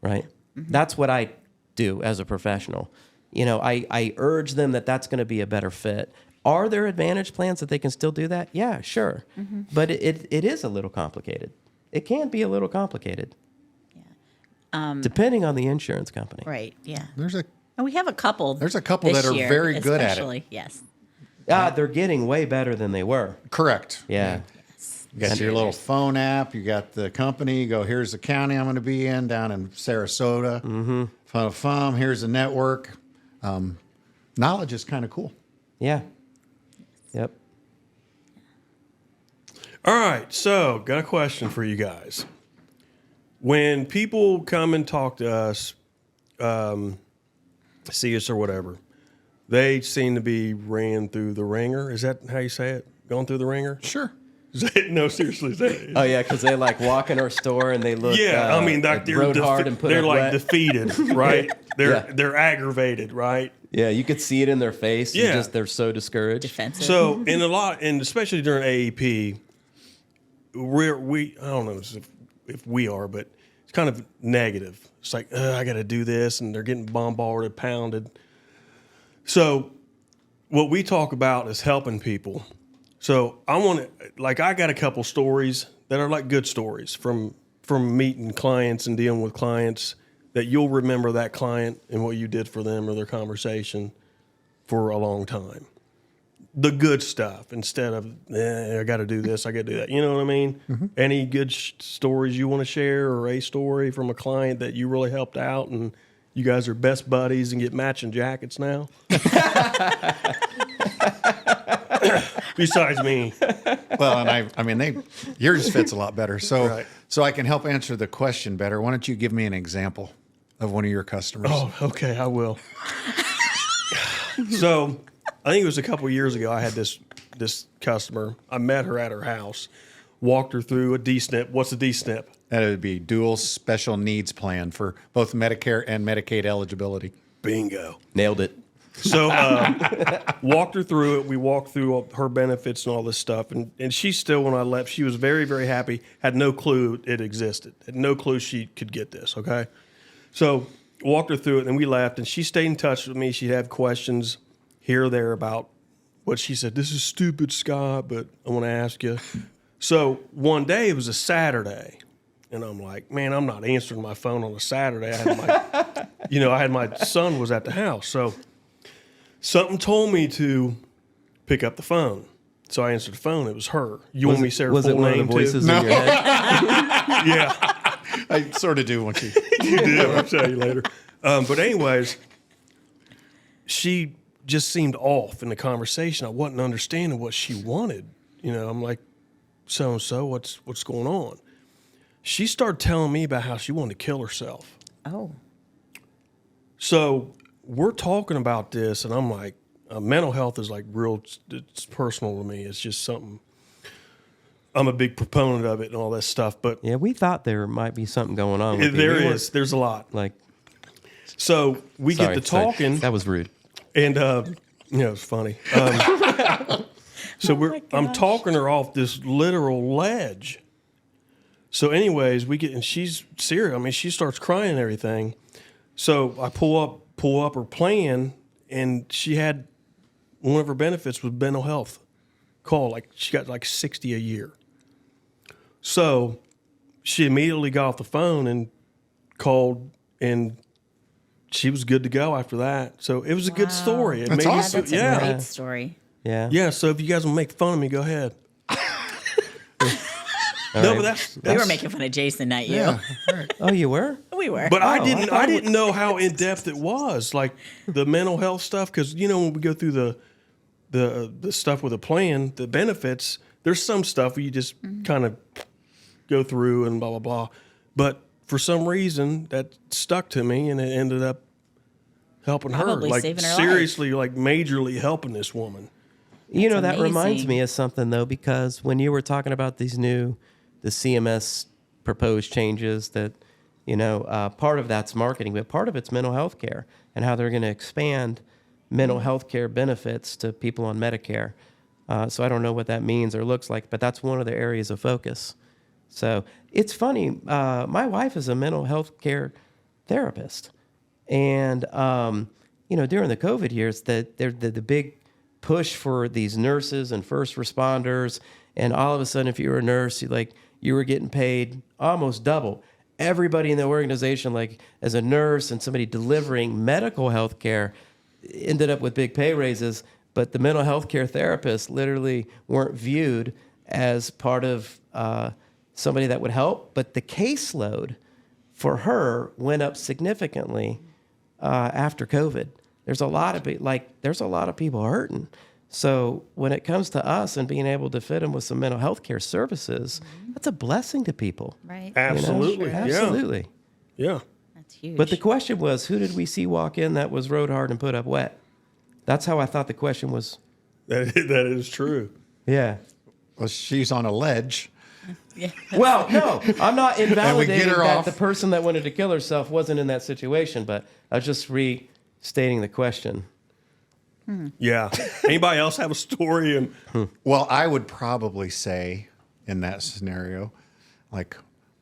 right? Mm-hmm. That's what I do as a professional. I urge them that that's going to be a better fit. Are there Advantage plans that they can still do that? Yeah, sure. Mm-hmm. But it is a little complicated. It can be a little complicated. Yeah. Depending on the insurance company. Right, yeah. There's We have a couple. There's a couple this that are year, very good at it. especially, yes. They're getting way better than they were. correct. Yeah. You got your little phone app. You got the company. You go, here's the county I'm going to be in down in Sarasota. Mm-hmm. Here's the network. Knowledge is kind of cool. Yeah. Yep. All right, so got a question for you guys. When people come and talk to us, see us or whatever, they seem to be ran through the ringer. Is that how you say it? Going through the ringer? Sure. No, seriously. Say it. Oh yeah, because they like walk in our store and they look. Yeah, I mean, like rode hard and put they're up like wet. defeated, right? Yeah. They're aggravated, right? Yeah, you could see it in their face. Yeah. They're so discouraged. Defensive. So and especially during AEP, we I don't know if we are, but it's kind of negative. It's like, I got to do this, and they're getting bombarded, pounded. So what we talk about is helping people. So I got a couple stories that are like good stories from meeting clients and dealing with clients that you'll remember that client and what you did for them or their conversation for a long time. The good stuff instead of, I got to do this, I got to do that. You know what I mean? Mm-hmm. Any good stories you want to share, or a story from a client that you really helped out and you guys are best buddies and get matching jackets now? Besides me. Well, and I mean, yours fits a lot better. So, Right. so I can help answer the question better. Why don't you give me an example of one of your customers? Oh, okay, I will. So, I think it was a couple of years ago. I had this customer. I met her at her house, walked her through a DSNP. What's a DSNP? That would be dual special needs plan for both Medicare and Medicaid eligibility. Bingo. Nailed it. So walked her through it. We walked through her benefits and all this stuff. And she still, when I left, she was very, very happy. Had no clue it existed. Had no clue she could get this, okay? So walked her through it, and we left. And she stayed in touch with me. She'd have questions here or there about what she said. This is stupid, Scott, but I want to ask you. So one day, it was a Saturday. And I'm like, man, I'm not answering my phone on a Saturday. I had my son was at the house. So something told me to pick up the phone. So I answered the phone. It was her. You want me to say her Was full it one of name the voices too? in your head? Yeah, I sort of do want you. you did. I'll tell you later. But anyways, she just seemed off in the conversation. I wasn't understanding what she wanted. I'm like, so-and-so, what's going on? She started telling me about how she wanted to kill herself. Oh. So we're talking about this, and I'm like, mental health is like it's personal to me. It's just something, I'm a big proponent of it and all that stuff. But Yeah, we thought there might be something going on with you. there We weren't, is. There's a lot. Like, So we sorry, get to sorry. talking. That was rude. And it's funny. So I'm talking her off this literal ledge. So, anyways, and she's serious. I mean, she starts crying and everything. So I pull up her plan, and she had one of her benefits was mental health call. Like she got like 60 a year. So she immediately got off the phone and called, and she was good to go after that. So it was a good story. That's awesome. That's a great story. Yeah. Yeah, so if you guys will make fun of me, go ahead. No, but that's We were making fun of Jason, not you. Yeah. Oh, you were? We were. But I thought didn't know how in depth it was, like the mental health stuff. Because when we go through the stuff with a plan, the benefits, there's some stuff where you just kind of go through and blah blah blah. But for some reason, that stuck to me, and it ended up helping Probably her, like saving her life. seriously, like majorly helping this woman. That reminds amazing. me of something, though, because when you were talking about the CMS proposed changes that, part of that's marketing, but part of it's mental health care and how they're going to expand mental health care benefits to people on Medicare. So I don't know what that means or looks like, but that's one of the areas of focus. So it's funny. My wife is a mental health care therapist. And, during the COVID years, the big push for these nurses and first responders, and all of a sudden, if you were a nurse, you were getting paid almost double. Everybody in the organization, like as a nurse and somebody delivering medical health care, ended up with big pay raises, but the mental health care therapists literally weren't viewed as part of somebody that would help. But the caseload for her went up significantly after COVID. There's a lot of people hurting. So when it comes to us and being able to fit them with some mental health care services, that's a blessing to people. Right. Absolutely, Absolutely. yeah. That's huge. But the question was, who did we see walk in that was rode hard and put up wet? That's how I thought the question was. That is true. Yeah. Well, she's on a ledge. Yeah. Well, no, I'm not invalidating her that off. the person that wanted to kill herself wasn't in that situation, but I was just restating the question. Yeah. Anybody else have a story? And Well, I would probably say in that scenario, like,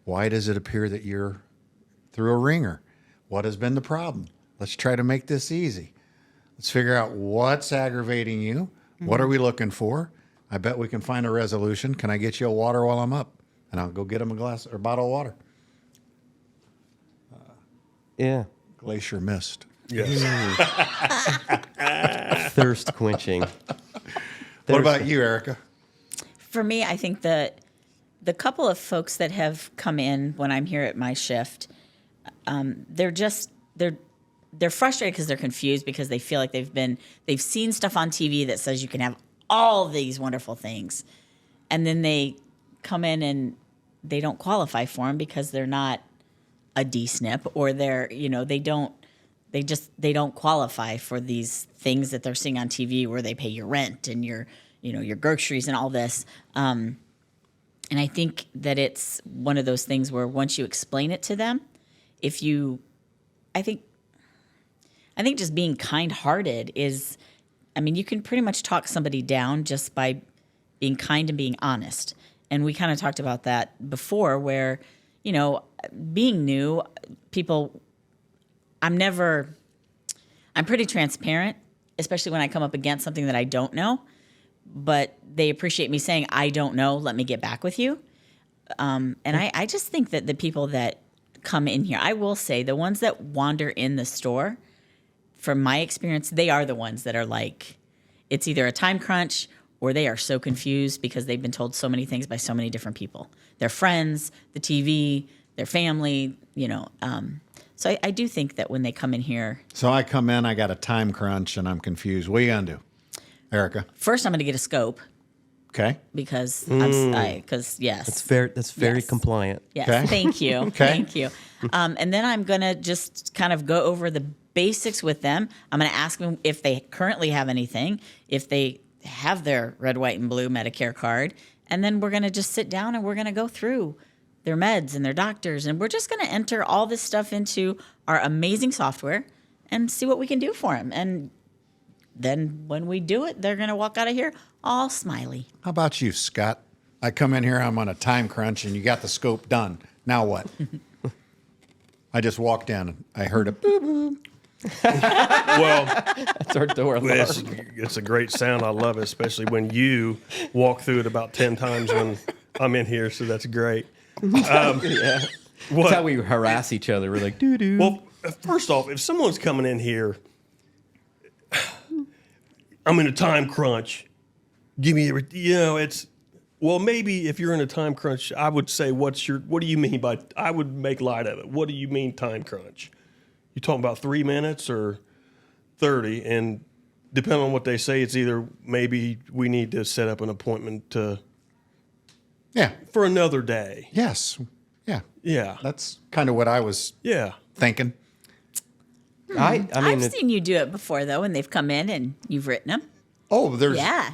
why does it appear that you're through a ringer. What has been the problem? Let's try to make this easy. Let's figure out what's aggravating you. What are we looking for? I bet we can find a resolution. Can I get you a water while I'm up? And I'll go get them a glass or bottle of water. Yeah. Glacier mist. Yes. Thirst quenching. What about you, Erica? For me, I think that the couple of folks that have come in when I'm here at my shift, they're frustrated because they're confused because they feel like they've seen stuff on TV that says you can have all these wonderful things, and then they come in and they don't qualify for them because they're not a DSNP, or they don't qualify for these things that they're seeing on TV where they pay your rent and your groceries and all this. And I think that it's one of those things where once you explain it to them, I think just being kind-hearted is, you can pretty much talk somebody down just by being kind and being honest. And we kind of talked about that before where, being new, I'm pretty transparent, especially when I come up against something that I don't know, but they appreciate me saying, I don't know, let me get back with you. And I just think that the people that come in here, I will say the ones that wander in the store, from my experience, they are the ones that are like, it's either a time crunch or they are so confused because they've been told so many things by so many different people. Their friends, the TV, their family, So I do think that when they come in here. So I come in, I got a time crunch, and I'm confused. What are you going to do, Erica? First, I'm going to get a scope. Okay. Because yes. That's very compliant. Yes. Okay. Thank you. Okay. Thank you. And then I'm going to just kind of go over the basics with them. I'm going to ask them if they currently have anything, if they have their red, white, and blue Medicare card. And then we're going to just sit down and we're going to go through their meds and their doctors. And we're just going to enter all this stuff into our amazing software and see what we can do for them. And then when we do it, they're going to walk out of here all smiley. How about you, Scott? I come in here, I'm on a time crunch, and you got the scope done. Now what? I just walked in. I heard a boo-boo. Well, That's our door alarm. it's a great sound. I love it, especially when you walk through it about 10 times when I'm in here. So that's great. Yeah. That's how we harass each other. We're like, doo-doo. Well, first off, if someone's coming in here, I'm in a time crunch. Give me well, maybe if you're in a time crunch, I would say, what do you mean by, I would make light of it. What do you mean time crunch? You talking about 3 minutes or 30? And depending on what they say, it's either maybe we need to set up an appointment for another day. Yes. Yeah. Yeah. That's kind of what I was thinking. I've seen you do it before, though, and they've come in and you've written them. Oh,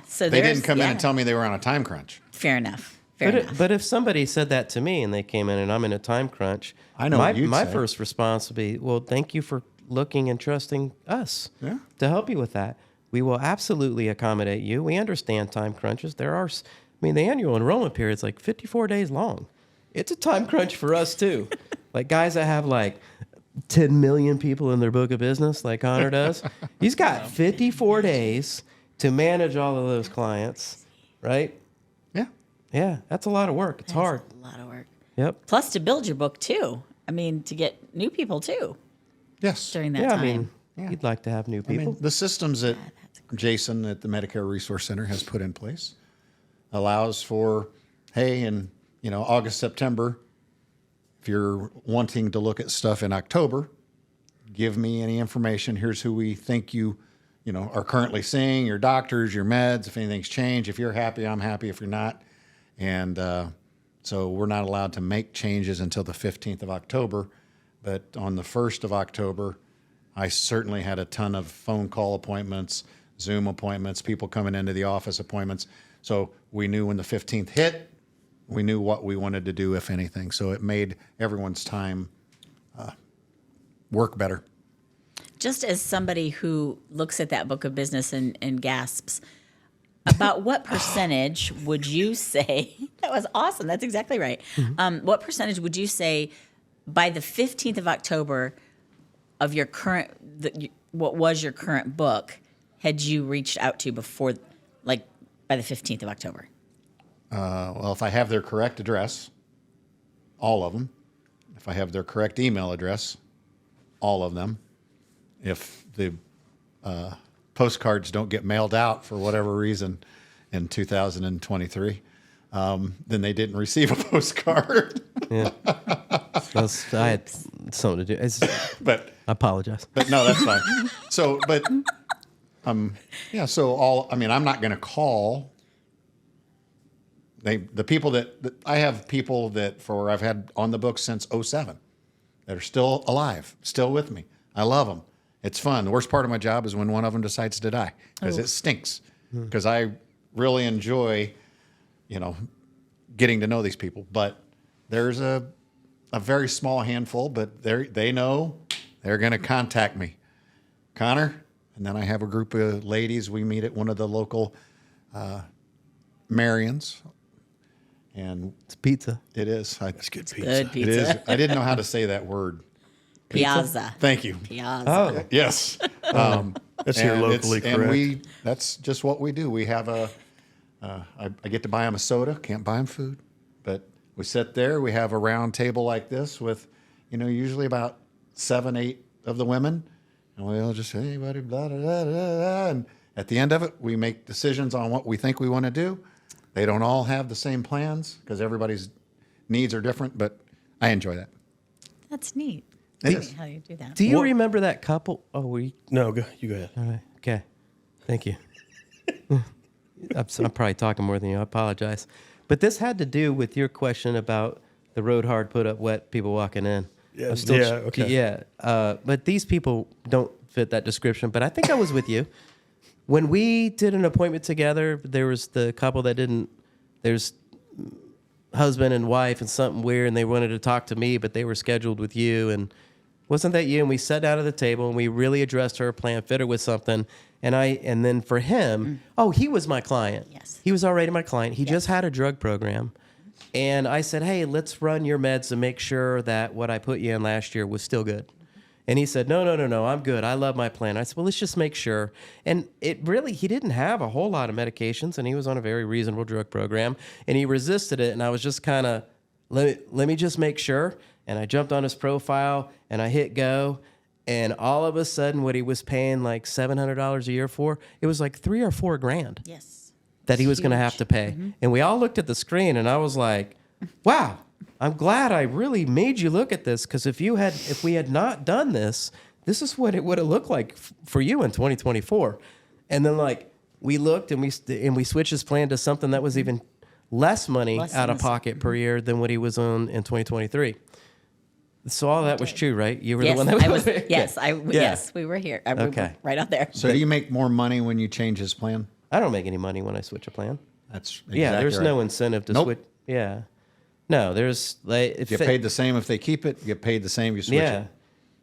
So they didn't come in and tell me they were on a time crunch. Fair enough. Fair enough. But if somebody said that to me and they came in and I'm in a time crunch, I know what you'd my say. first response would be, well, thank you for looking and trusting us to help you with that. We will absolutely accommodate you. We understand time crunches. The annual enrollment period is like 54 days long. It's a time crunch for us too. Like guys that have like 10 million people in their book of business like Connor does. He's got 54 days to manage all of those clients, right? Yeah. Yeah, that's a lot of work. It's hard. A lot of work. Yep. Plus to build your book, too. To get new people, too, Yes. during that Yeah, time. you'd like to have new people. The systems that Jason at the Medicare Resource Center has put in place allows for, hey, in August, September, if you're wanting to look at stuff in October, give me any information. Here's who we think you are currently seeing, your doctors, your meds, if anything's changed. If you're happy, I'm happy. If you're not. And so we're not allowed to make changes until the 15th of October. But on the 1st of October, I certainly had a ton of phone call appointments, Zoom appointments, people coming into the office appointments. So we knew when the 15th hit, we knew what we wanted to do, if anything. So it made everyone's time work better. Just as somebody who looks at that book of business and gasps, about what percentage would you say, that was awesome, that's exactly right. What percentage would you say by the 15th of October of your current, what was your current book, had you reached out to before, like by the 15th of October? Well, if I have their correct address, all of them. If I have their correct email address, all of them. If the postcards don't get mailed out for whatever reason in 2023, then they didn't receive a postcard. Yeah. I had something to do. But I apologize. But no, that's fine. So, but, yeah, so I mean, I'm not going to call the people that I have people that I've had on the books since '07 that are still alive, still with me. I love them. It's fun. The worst part of my job is when one of them decides to die because it stinks. Because I really enjoy, getting to know these people. But there's a very small handful, but they know they're going to contact me. Connor, and then I have a group of ladies. We meet at one of the local Marions. And It's pizza. it is. It's good pizza. Good It pizza. is. I didn't know how to say that word. Piazza. Thank you. Piazza. Oh, Yes. That's here And locally it's- correct. And that's just what we do. We have I get to buy them a soda, can't buy them food, but we sit there, we have a round table like this with, usually about 7, 8 of the women, and we all just say, hey, buddy, blah, blah, blah, blah, blah. And at the end of it, we make decisions on what we think we want to do. They don't all have the same plans because everybody's needs are different, but I enjoy that. That's neat. It is. How you do that. do you What- remember that couple? Oh, No, you go ahead. all right. Okay. Thank you. I'm probably talking more than you. I apologize. But this had to do with your question about the road hard, put up wet people walking in. Yeah, I'm still, yeah, okay. Yeah. But these people don't fit that description. But I think I was with you. When we did an appointment together, there was the couple that didn't, there's husband and wife and something weird, and they wanted to talk to me, but they were scheduled with you. And wasn't that you? And we sat down at the table and we really addressed her plan, fit her with something. And then for him, he was my client. Yes. He was already my client. He just had a drug program. And I said, hey, let's run your meds to make sure that what I put you in last year was still good. And he said, no, I'm good. I love my plan. I said, well, let's just make sure. And he didn't have a whole lot of medications, and he was on a very reasonable drug program, and he resisted it. And I was just kind of, let me just make sure. And I jumped on his profile, and I hit go. And all of a sudden, what he was paying like $700 a year for, it was like $3 or $4 grand Yes. that he was going to have to pay. And we all looked at the screen, and I was like, wow, I'm glad I really made you look at this, because if we had not done this, this is what it would have looked like for you in 2024. And then we looked and we switched his plan to something that was even less money Less out than of pocket per year than what he was on in 2023. So all that was true, right? You were Yes, the one that I was. Okay. Yes, Yeah. Yes, we were here. We were Okay. right out there. So do you make more money when you change his plan? I don't make any money when I switch a plan. That's Yeah, there's right. no incentive to Nope. switch. Yeah. No, there's if You get paid the same if they keep it. You get paid the same if you switch Yeah.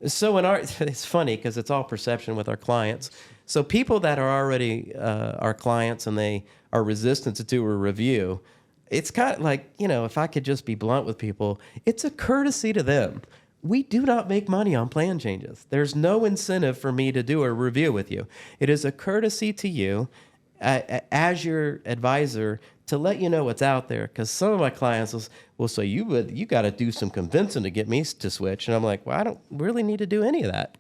it. So it's funny because it's all perception with our clients. So people that are already our clients and they are resistant to do a review, it's kind of like, if I could just be blunt with people, it's a courtesy to them. We do not make money on plan changes. There's no incentive for me to do a review with you. It is a courtesy to you as your advisor to let you know what's out there. Because some of my clients will say, you got to do some convincing to get me to switch. And I'm like, well, I don't really need to do any of that.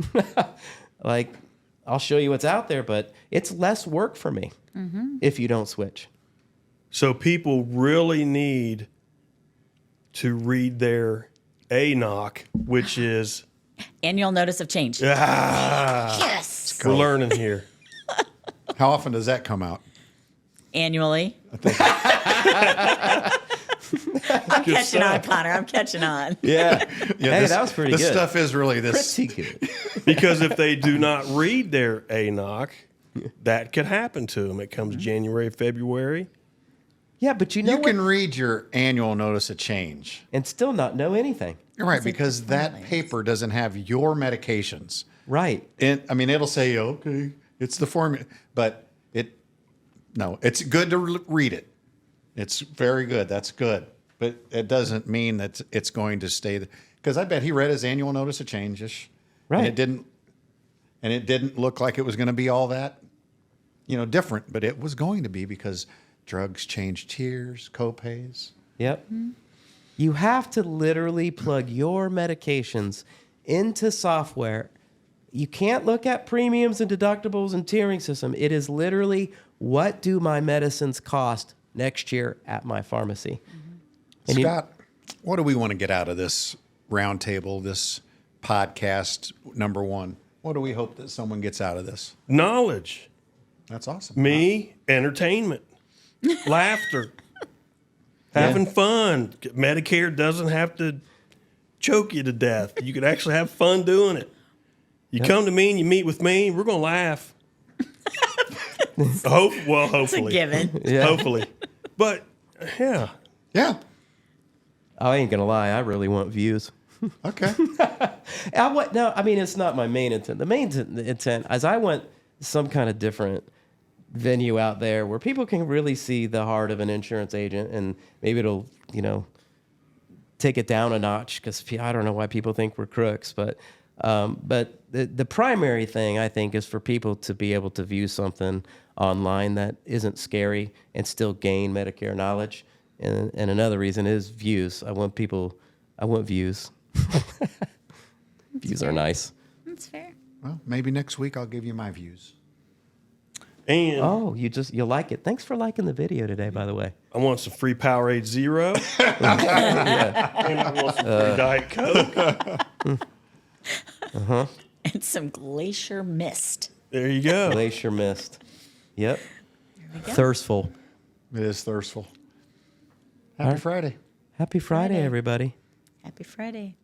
I'll show you what's out there, but it's less work for me if you don't switch. So people really need to read their ANOC, which is Annual Notice of Change. yes, we're learning here. How often does that come out? Annually. I'm catching on, Connor. I'm catching on. Yeah. Hey, that was pretty this good. stuff is really this. Pretty good. Because if they do not read their ANOC, that could happen to them. It comes January, February. Yeah, but you know You what? can read your annual notice of change. And still not know anything. You're right, Is it because that formularies? paper doesn't have your medications. Right. And I mean, it'll say, okay, it's the formula, but it's good to read it. It's very good. That's good. But it doesn't mean that it's going to stay. Because I bet he read his annual notice of change-ish. Right. And it didn't look like it was going to be all that, different, but it was going to be because drugs changed tiers, co-pays. Yep. You have to literally plug your medications into software. You can't look at premiums and deductibles and tiering system. It is literally, what do my medicines cost next year at my pharmacy? And Scott, what do we want to get out of this roundtable, this podcast number 1? What do we hope that someone gets out of this? Knowledge. That's awesome. Me, entertainment, laughter, having fun. Medicare doesn't have to choke you to death. You can actually have fun doing it. You come to me and you meet with me, we're going to laugh. Hopefully. It's a given. Yeah. Hopefully. But, yeah. Yeah. I ain't gonna lie, I really want views. Okay. It's not my main intent. The main intent is I want some kind of different venue out there where people can really see the heart of an insurance agent, and maybe it'll, take it down a notch, because I don't know why people think we're crooks, but the primary thing, I think, is for people to be able to view something online that isn't scary and still gain Medicare knowledge. And another reason is views. I want views. Views are nice. That's fair. Well, maybe next week I'll give you my views. And Oh, you like it. Thanks for liking the video today, by the way. I want some free Powerade Zero. And I want some free Diet Coke. And some glacier mist. There you go. Glacier Mist. Yep. we go. Thirstful. It is thirstful. Happy Friday. Happy Friday, everybody. Happy Friday.